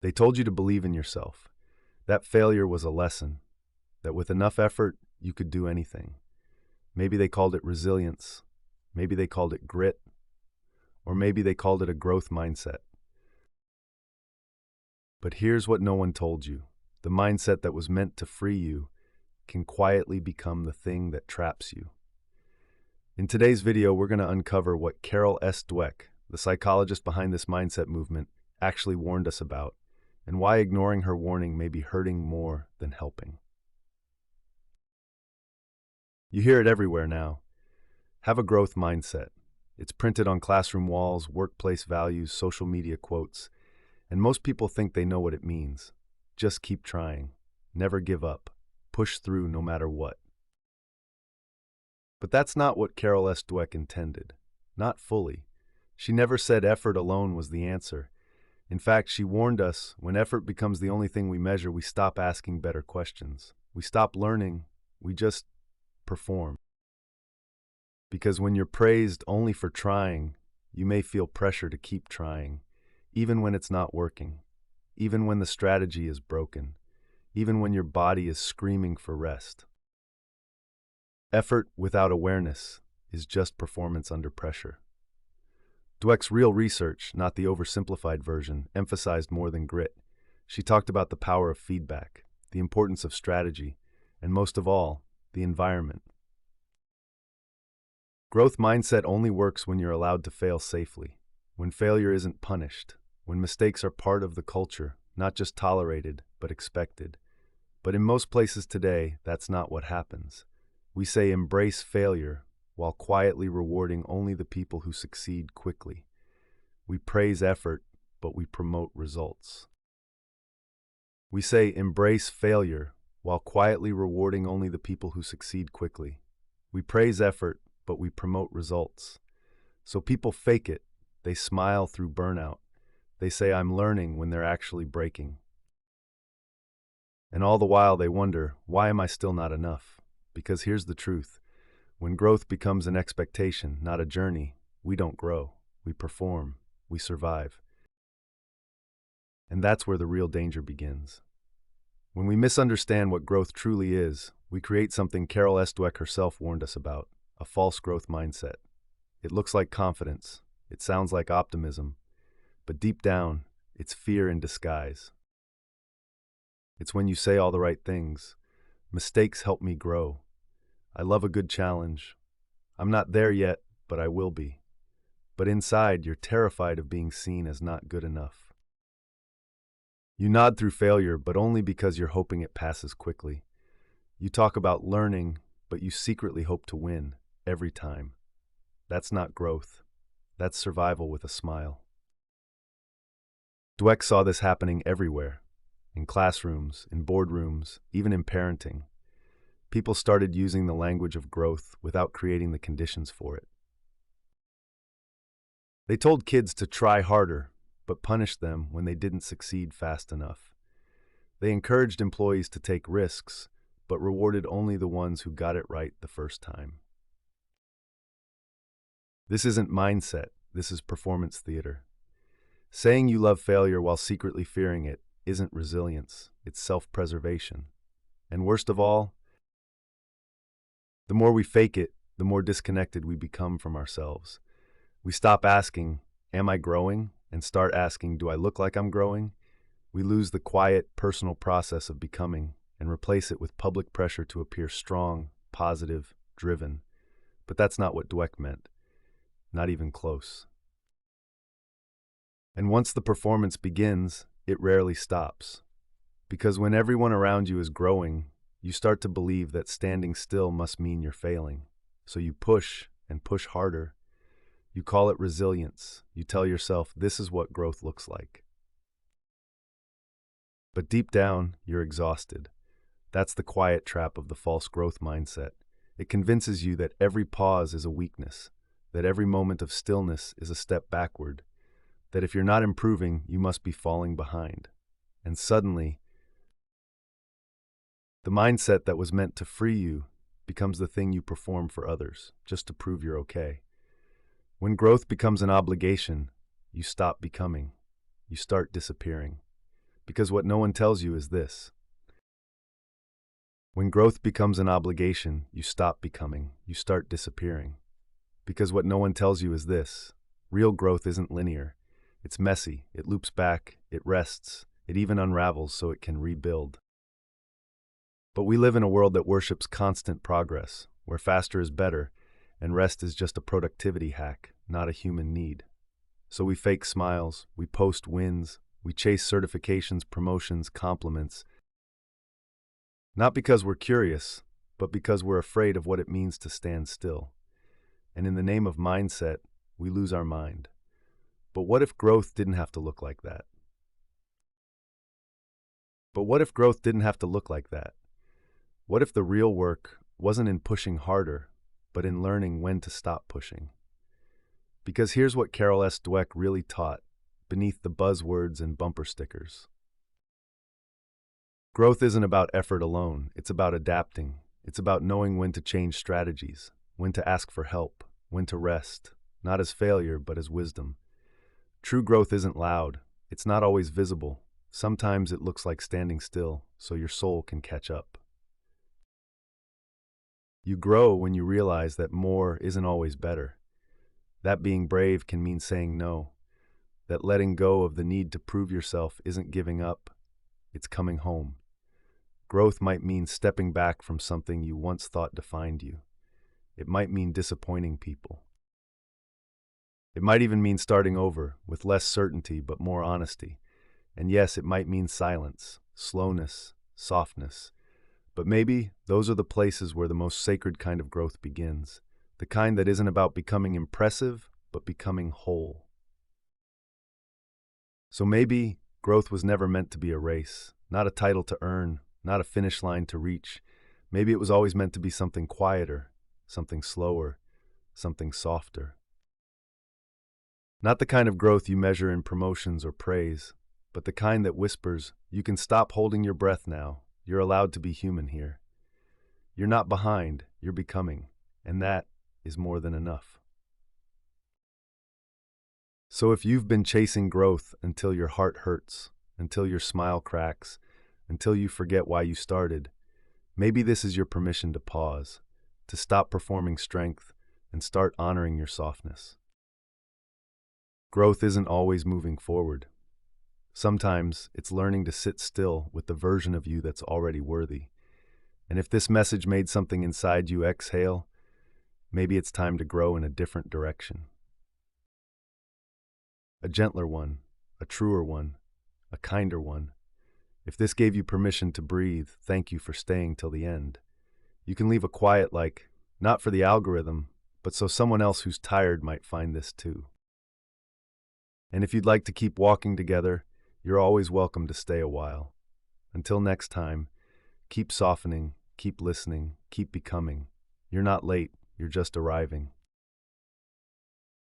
They told you to believe in yourself. That failure was a lesson, that with enough effort, you could do anything. Maybe they called it resilience, maybe they called it grit, or maybe they called it a growth mindset. But here's what no one told you. The mindset that was meant to free you can quietly become the thing that traps you. In today's video, we're going to uncover what Carol S. Dweck, the psychologist behind this mindset movement, actually warned us about, and why ignoring her warning may be hurting more than helping. You hear it everywhere now. Have a growth mindset. It's printed on classroom walls, workplace values, social media quotes, and most people think they know what it means. Just keep trying. Never give up. Push through no matter what. But that's not what Carol S. Dweck intended. Not fully. She never said effort alone was the answer. In fact, she warned us, when effort becomes the only thing we measure, we stop asking better questions. We stop learning. We just perform. Because when you're praised only for trying, you may feel pressure to keep trying, even when it's not working, even when the strategy is broken, even when your body is screaming for rest. Effort without awareness is just performance under pressure. Dweck's real research, not the oversimplified version, emphasized more than grit. She talked about the power of feedback, the importance of strategy, and most of all, the environment. Growth mindset only works when you're allowed to fail safely, when failure isn't punished, when mistakes are part of the culture, not just tolerated, but expected. But in most places today, that's not what happens. We say embrace failure, while quietly rewarding only the people who succeed quickly. We praise effort, but we promote results. We say embrace failure, while quietly rewarding only the people who succeed quickly. We praise effort, but we promote results. So people fake it. They smile through burnout. They say I'm learning when they're actually breaking. And all the while they wonder, why am I still not enough? Because here's the truth. When growth becomes an expectation, not a journey, we don't grow. We perform. We survive. And that's where the real danger begins. When we misunderstand what growth truly is, we create something Carol S. Dweck herself warned us about, a false growth mindset. It looks like confidence. It sounds like optimism. But deep down, it's fear in disguise. It's when you say all the right things. Mistakes help me grow. I love a good challenge. I'm not there yet, but I will be. But inside, you're terrified of being seen as not good enough. You nod through failure, but only because you're hoping it passes quickly. You talk about learning, but you secretly hope to win every time. That's not growth. That's survival with a smile. Dweck saw this happening everywhere, in classrooms, in boardrooms, even in parenting. People started using the language of growth without creating the conditions for it. They told kids to try harder, but punished them when they didn't succeed fast enough. They encouraged employees to take risks, but rewarded only the ones who got it right the first time. This isn't mindset, this is performance theater. Saying you love failure while secretly fearing it isn't resilience, it's self-preservation. And worst of all, the more we fake it, the more disconnected we become from ourselves. We stop asking, am I growing? And start asking, do I look like I'm growing? We lose the quiet, personal process of becoming and replace it with public pressure to appear strong, positive, driven. But that's not what Dweck meant. Not even close. And once the performance begins, it rarely stops. Because when everyone around you is growing, you start to believe that standing still must mean you're failing. So you push and push harder. You call it resilience. You tell yourself, this is what growth looks like. But deep down, you're exhausted. That's the quiet trap of the false growth mindset. It convinces you that every pause is a weakness, that every moment of stillness is a step backward, that if you're not improving, you must be falling behind. And suddenly, the mindset that was meant to free you becomes the thing you perform for others, just to prove you're okay. When growth becomes an obligation, you stop becoming. You start disappearing. Because what no one tells you is this. When growth becomes an obligation, you stop becoming, you start disappearing. Because what no one tells you is this. Real growth isn't linear. It's messy, it loops back, it rests, it even unravels so it can rebuild. But we live in a world that worships constant progress, where faster is better, and rest is just a productivity hack, not a human need. So we fake smiles, we post wins, we chase certifications, promotions, compliments, not because we're curious, but because we're afraid of what it means to stand still. And in the name of mindset, we lose our mind. But what if growth didn't have to look like that? What if the real work wasn't in pushing harder, but in learning when to stop pushing? Because here's what Carol S. Dweck really taught, beneath the buzzwords and bumper stickers. Growth isn't about effort alone, it's about adapting. It's about knowing when to change strategies, when to ask for help, when to rest, not as failure, but as wisdom. True growth isn't loud, it's not always visible. Sometimes it looks like standing still, so your soul can catch up. You grow when you realize that more isn't always better. That being brave can mean saying no, that letting go of the need to prove yourself isn't giving up, it's coming home. Growth might mean stepping back from something you once thought defined you. It might mean disappointing people. It might even mean starting over, with less certainty but more honesty. And yes, it might mean silence, slowness, softness. But maybe those are the places where the most sacred kind of growth begins. The kind that isn't about becoming impressive, but becoming whole. So maybe growth was never meant to be a race, not a title to earn, not a finish line to reach. Maybe it was always meant to be something quieter, something slower, something softer. Not the kind of growth you measure in promotions or praise, but the kind that whispers, you can stop holding your breath now, you're allowed to be human here. You're not behind, you're becoming, and that is more than enough. So if you've been chasing growth until your heart hurts, until your smile cracks, until you forget why you started, maybe this is your permission to pause, to stop performing strength, and start honoring your softness. Growth isn't always moving forward. Sometimes it's learning to sit still with the version of you that's already worthy. And if this message made something inside you exhale, maybe it's time to grow in a different direction. A gentler one, a truer one, a kinder one. If this gave you permission to breathe, thank you for staying till the end. You can leave a quiet like, not for the algorithm, but so someone else who's tired might find this too. And if you'd like to keep walking together, you're always welcome to stay a while. Until next time, keep softening, keep listening, keep becoming. You're not late, you're just arriving.